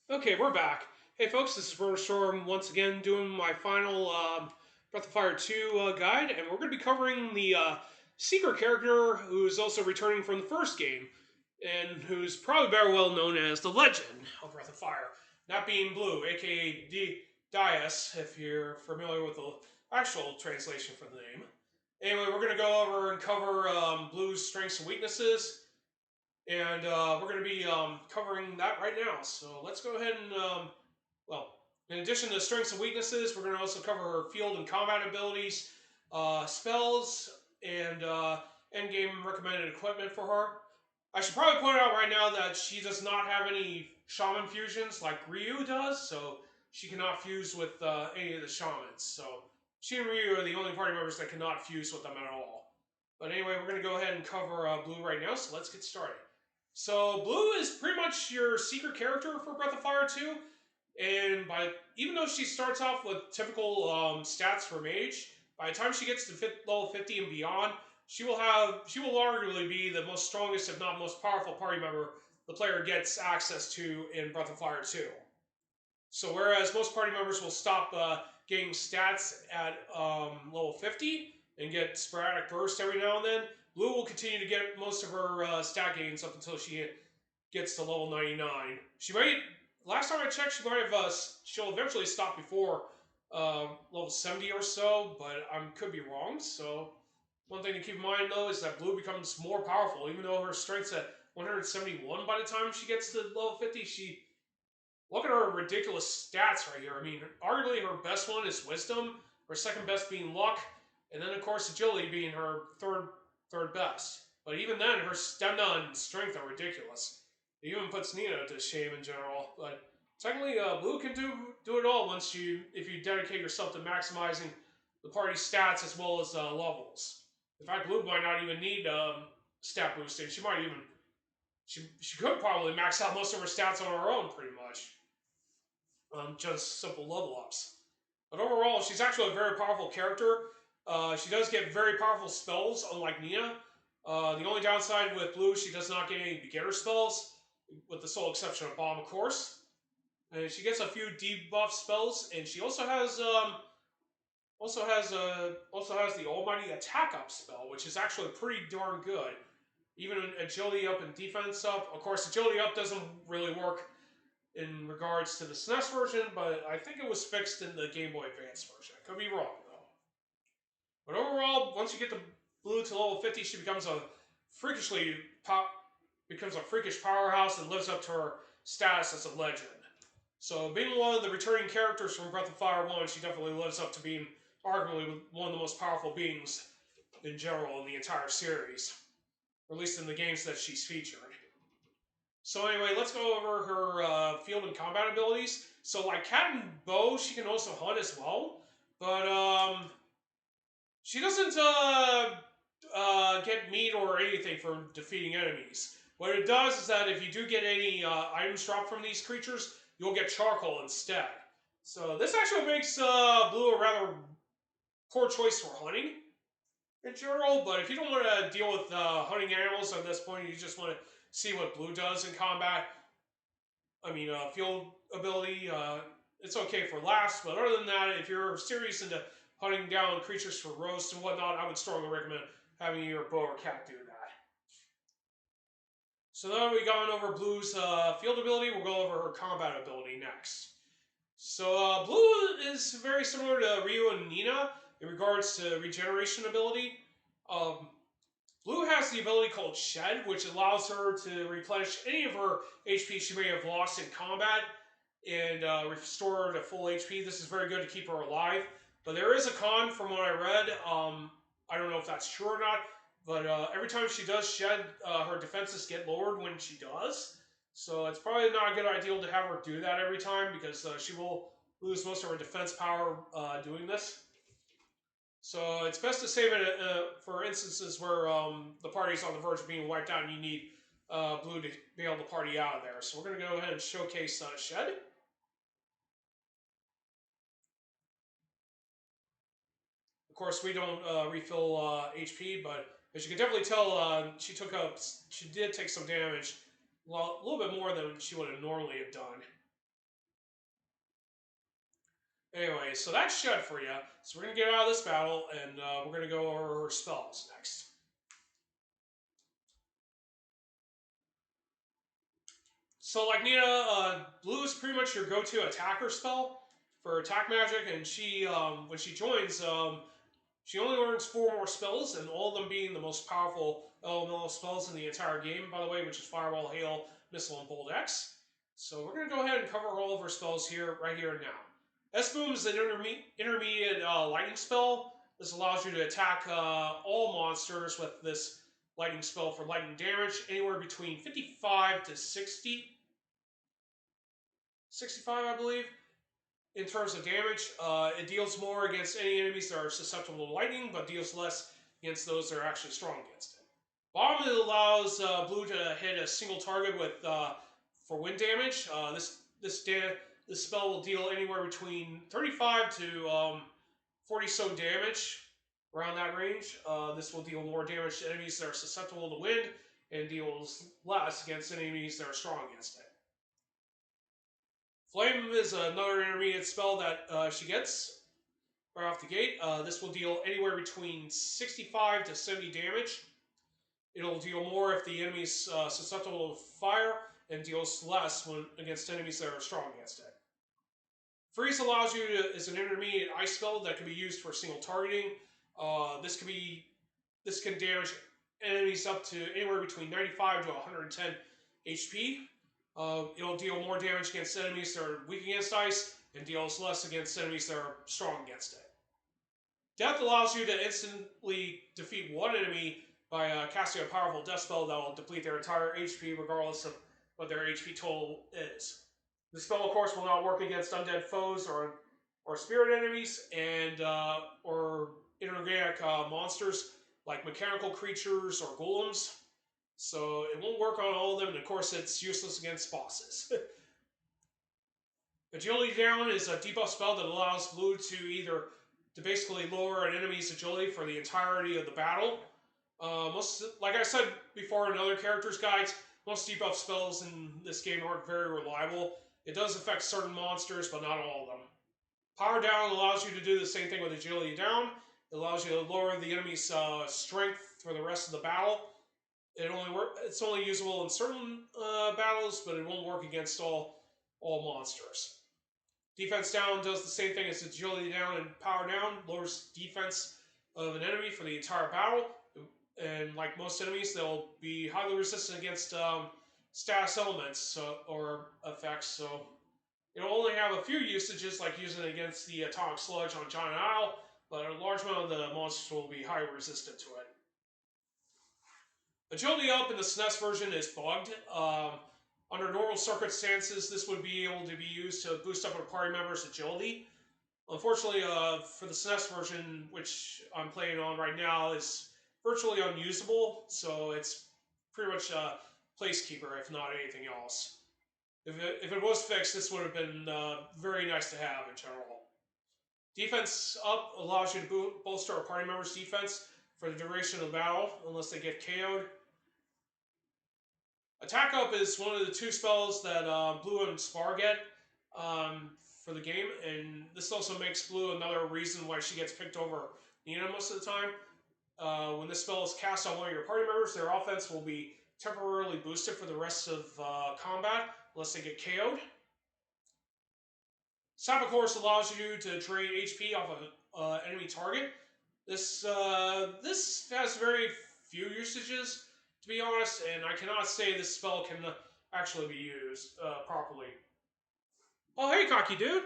Okay, we're back. Hey, folks, this is Storm once again doing my final Breath of Fire 2 guide, and we're going to be covering the secret character who's also returning from the first game, and who's probably very well known as the Legend of Breath of Fire, that being Blue, aka Dias, if you're familiar with the actual translation for the name. Anyway, we're going to go over and cover Blue's strengths and weaknesses, and we're going to be covering that right now. So let's go ahead and, well, in addition to strengths and weaknesses, we're going to also cover her field and combat abilities, spells, and end-game recommended equipment for her. I should probably point out right now that she does not have any shaman fusions like Ryu does, so she cannot fuse with any of the shamans. So she and Ryu are the only party members that cannot fuse with them at all. But anyway, we're going to go ahead and cover Blue right now, so let's get started. So Blue is pretty much your secret character for Breath of Fire 2, and even though she starts off with typical stats for Mage, by the time she gets to level 50 and beyond, she will arguably be the most strongest, if not most powerful party member the player gets access to in Breath of Fire 2. So whereas most party members will stop getting stats at level 50 and get sporadic bursts every now and then, Blue will continue to get most of her stat gains up until she gets to level 99. She might, last time I checked, she'll eventually stop before level 70 or so, but I could be wrong. So one thing to keep in mind though is that Blue becomes more powerful, even though her strength's at 171 by the time she gets to level 50. Look at her ridiculous stats right here. I mean, arguably her best one is Wisdom, her second best being Luck, and then of course Agility being her third best. But even then, her stamina and strength are ridiculous. It even puts Nina to shame in general. But technically, Blue can do it all if you dedicate yourself to maximizing the party's stats as well as levels. In fact, Blue might not even need stat boosting. She could probably max out most of her stats on her own, pretty much. Just simple level ups. But overall, she's actually a very powerful character. She does get very powerful spells, unlike Nina. The only downside with Blue, she does not get any beginner spells, with the sole exception of Bomb, of course. And she gets a few debuff spells, and she also has the Almighty Attack Up spell, which is actually pretty darn good. Even agility up and defense up. Of course, agility up doesn't really work in regards to the SNES version, but I think it was fixed in the Game Boy Advance version. I could be wrong though. But overall, once you get the Blue to level 50, she freakishly pop becomes a freakish powerhouse and lives up to her status as a legend. So being one of the returning characters from Breath of Fire 1, she definitely lives up to being arguably one of the most powerful beings in general in the entire series, or at least in the games that she's featured. So anyway, let's go over her field and combat abilities. So like Cat and Bow, she can also hunt as well, but she doesn't get meat or anything for defeating enemies. What it does is that if you do get any items dropped from these creatures, you'll get charcoal instead. So this actually makes Blue a rather poor choice for hunting in general. But if you don't want to deal with hunting animals at this point, you just want to see what Blue does in combat. I mean, field ability, it's okay for last, but other than that, if you're serious into hunting down creatures for roast and whatnot, I would strongly recommend having your bow or cat do that. So now we've gone over Blue's field ability, we'll go over her combat ability next. So Blue is very similar to Ryu and Nina in regards to regeneration ability. Um, Blue has the ability called Shed, which allows her to replenish any of her HP she may have lost in combat and restore her to full HP. This is very good to keep her alive. But there is a con from what I read. I don't know if that's true or not, but every time she does Shed, her defenses get lowered when she does. So it's probably not a good idea to have her do that every time because she will lose most of her defense power doing this. So it's best to save it for instances where the party's on the verge of being wiped out and you need Blue to be able to party out of there. So we're going to go ahead and showcase Shed. Of course, we don't refill HP, but as you can definitely tell, she did take some damage, well, a little bit more than she would have normally have done. Anyway, so that's Shed for you. So we're going to get out of this battle, and we're going to go over her spells next. So like Nina, Bleu is pretty much your go-to attacker spell for attack magic, and she, when she joins, she only learns 4 more spells, and all of them being the most powerful elemental spells in the entire game, by the way, which is Fireball, Hail, Missile, and Bolt X. So we're going to go ahead and cover all of her spells here, right here and now. S-Boom is an intermediate lightning spell. This allows you to attack all monsters with this lightning spell for lightning damage, anywhere between 55 to 65, I believe. In terms of damage, it deals more against any enemies that are susceptible to lightning, but deals less against those that are actually strong against it. Bottom, it allows Bleu to hit a single target with for wind damage. This spell will deal anywhere between 35 to 40 so damage, around that range. This will deal more damage to enemies that are susceptible to wind, and deals less against enemies that are strong against it. Flame is another intermediate spell that she gets right off the gate. This will deal anywhere between 65 to 70 damage. It'll deal more if the enemy is susceptible to fire, and deals less when against enemies that are strong against it. Freeze allows you to is an intermediate ice spell that can be used for single targeting. This can damage enemies up to anywhere between 95 to 110 HP. It'll deal more damage against enemies that are weak against ice, and deals less against enemies that are strong against it. Death allows you to instantly defeat one enemy by casting a powerful death spell that will deplete their entire HP regardless of what their HP total is. The spell, of course, will not work against undead foes or spirit enemies and or inorganic monsters like mechanical creatures or golems. So it won't work on all of them, and of course it's useless against bosses. Agility Down is a debuff spell that allows Bleu to basically lower an enemy's agility for the entirety of the battle. Like I said before in other characters' guides, most debuff spells in this game aren't very reliable. It does affect certain monsters, but not all of them. Power Down allows you to do the same thing with Agility Down. It allows you to lower the enemy's strength for the rest of the battle. It's only usable in certain battles, but it won't work against all monsters. Defense Down does the same thing as Agility Down and Power Down, lowers defense of an enemy for the entire battle. And like most enemies, they'll be highly resistant against status elements or effects. So it'll only have a few usages, like using it against the Atomic Sludge on Giant Isle, but a large amount of the monsters will be highly resistant to it. Agility Up in the SNES version is bugged. Under normal circumstances, this would be able to be used to boost up a party member's agility. Unfortunately, for the SNES version, which I'm playing on right now, is virtually unusable, so it's pretty much a placekeeper, if not anything else. If it was fixed, this would have been very nice to have in general. Defense Up allows you to bolster a party member's defense for the duration of the battle, unless they get KO'd. Attack Up is one of the 2 spells that Bleu and Spar get for the game, and this also makes Bleu another reason why she gets picked over Nina most of the time. When this spell is cast on one of your party members, their offense will be temporarily boosted for the rest of combat, unless they get KO'd. Sap, of course, allows you to drain HP off an enemy target. This has very few usages, to be honest, and I cannot say this spell can actually be used properly. Oh, hey, cocky dude.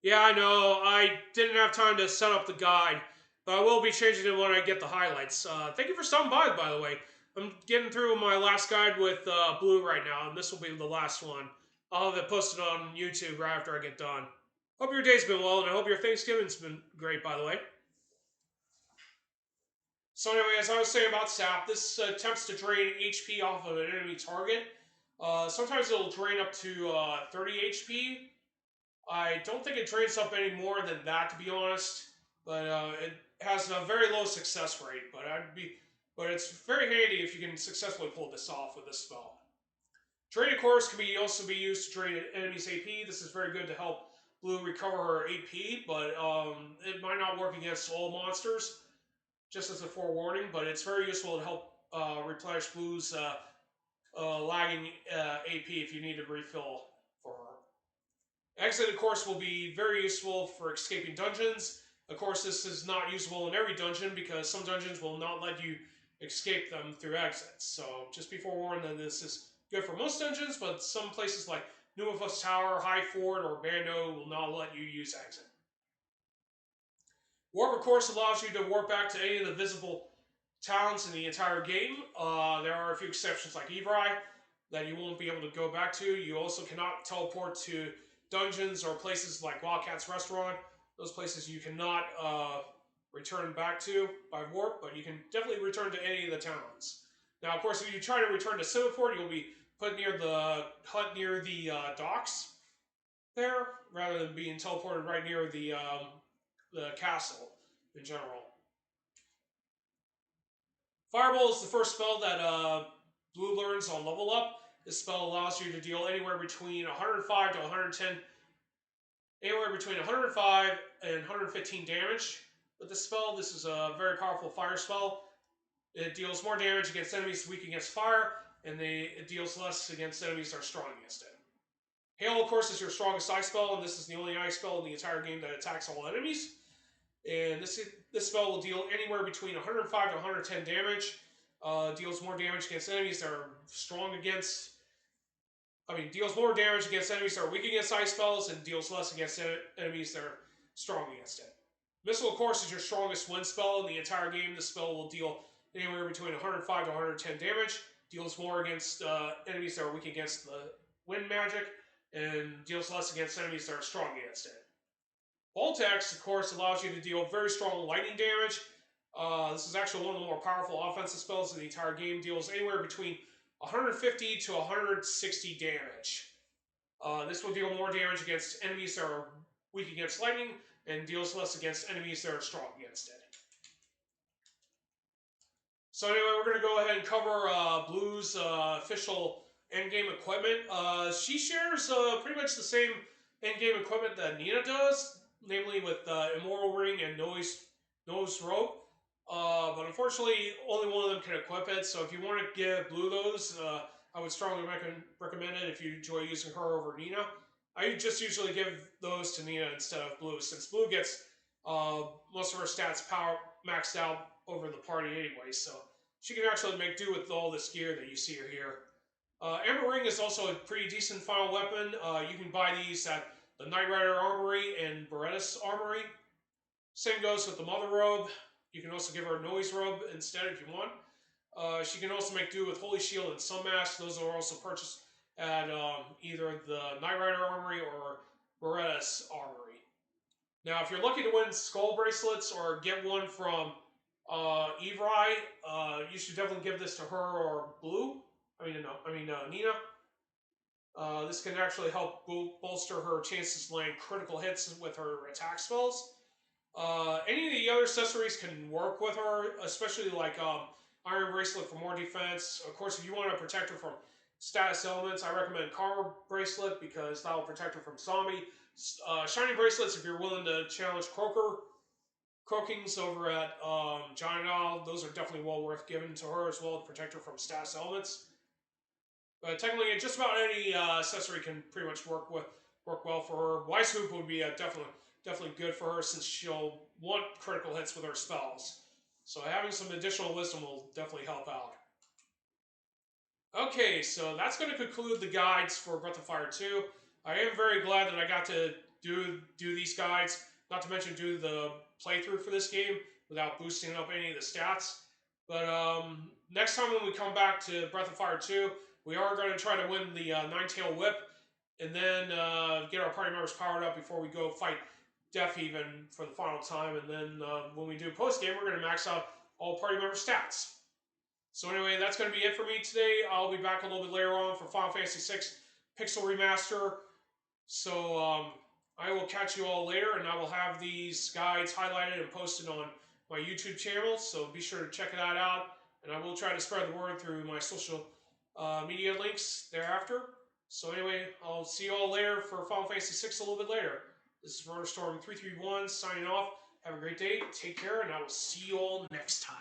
Yeah, I know. I didn't have time to set up the guide, but I will be changing it when I get the highlights. Thank you for stopping by the way. I'm getting through my last guide with Bleu right now, and this will be the last one. I'll have it posted on YouTube right after I get done. Hope your day's been well, and I hope your Thanksgiving's been great, by the way. So anyway, as I was saying about Sap, this attempts to drain HP off of an enemy target. Sometimes it'll drain up to 30 HP. I don't think it drains up any more than that, to be honest. But it has a very low success rate. But it's very handy if you can successfully pull this off with this spell. Drain, of course, can also be used to drain an enemy's AP. This is very good to help Bleu recover her AP, but it might not work against all monsters, just as a forewarning, but it's very useful to help replenish Blue's lagging AP if you need to refill for her. Exit, of course, will be very useful for escaping dungeons. Of course, this is not usable in every dungeon because some dungeons will not let you escape them through exits. So just be forewarned that this is good for most dungeons, but some places like Numafuss Tower, High Fort, or Bando will not let you use exit. Warp, of course, allows you to warp back to any of the visible towns in the entire game. There are a few exceptions like Evrai that you won't be able to go back to. You also cannot teleport to dungeons or places like Wildcat's Restaurant. Those places you cannot return back to by warp, but you can definitely return to any of the towns. Now, of course, if you try to return to Semaphore, you'll be put near the hut near the docks there, rather than being teleported right near the castle in general. Fireball is the first spell that Blue learns on level up. This spell allows you to deal anywhere between 105 to 110, anywhere between 105 and 115 damage. With this spell, this is a very powerful fire spell. It deals more damage against enemies weak against fire, and it deals less against enemies that are strong against it. Hail, of course, is your strongest ice spell, and this is the only ice spell in the entire game that attacks all enemies. And this spell will deal anywhere between 105 to 110 damage. Deals more damage against enemies that are strong against. Deals more damage against enemies that are weak against ice spells, and deals less against enemies that are strong against it. Missile, of course, is your strongest wind spell in the entire game. This spell will deal anywhere between 105 to 110 damage. Deals more against enemies that are weak against the wind magic, and deals less against enemies that are strong against it. Voltex, of course, allows you to deal very strong lightning damage. This is actually one of the more powerful offensive spells in the entire game. Deals anywhere between 150 to 160 damage. This will deal more damage against enemies that are weak against lightning, and deals less against enemies that are strong against it. So anyway, we're going to go ahead and cover Blue's official endgame equipment. She shares pretty much the same endgame equipment that Nina does, namely with Immoral Ring and Nose Rope. But unfortunately, only one of them can equip it, so if you want to give Blue those, I would strongly recommend it if you enjoy using her over Nina. I just usually give those to Nina instead of Blue, since Blue gets most of her stats maxed out over the party anyway, so she can actually make do with all this gear that you see her here. Amber Ring is also a pretty decent final weapon. You can buy these at the Knight Rider Armory and Berettas Armory. Same goes with the Mother Robe. You can also give her a Noise Robe instead if you want. She can also make do with Holy Shield and Sun Mask. Those are also purchased at either the Knight Rider Armory or Berettas Armory. Now, if you're looking to win skull bracelets or get one from Evrai, you should definitely give this to her or Blue. Nina. This can actually help bolster her chances of landing critical hits with her attack spells. Any of the other accessories can work with her, especially like Iron Bracelet for more defense. Of course, if you want to protect her from status elements, I recommend Karma Bracelet because that will protect her from zombie. Shiny Bracelets if you're willing to challenge Croakings over at Giant Isle. Those are definitely well worth giving to her as well to protect her from status elements. But technically, just about any accessory can pretty much work well for her. Wise Hoop would be definitely good for her since she'll want critical hits with her spells. So having some additional wisdom will definitely help out. Okay, so that's going to conclude the guides for Breath of Fire 2. I am very glad that I got to do these guides, not to mention do the playthrough for this game without boosting up any of the stats. But next time when we come back to Breath of Fire 2, we are going to try to win the Nine-Tail Whip, and then get our party members powered up before we go fight Death Even for the final time. And then when we do post-game, we're going to max out all party member stats. So anyway, that's going to be it for me today. I'll be back a little bit later on for Final Fantasy VI Pixel Remaster. So I will catch you all later, and I will have these guides highlighted and posted on my YouTube channel. So be sure to check that out. And I will try to spread the word through my social media links thereafter. So anyway, I'll see you all later for Final Fantasy VI a little bit later. This is Storm 331 signing off. Have a great day. Take care, and I will see you all next time.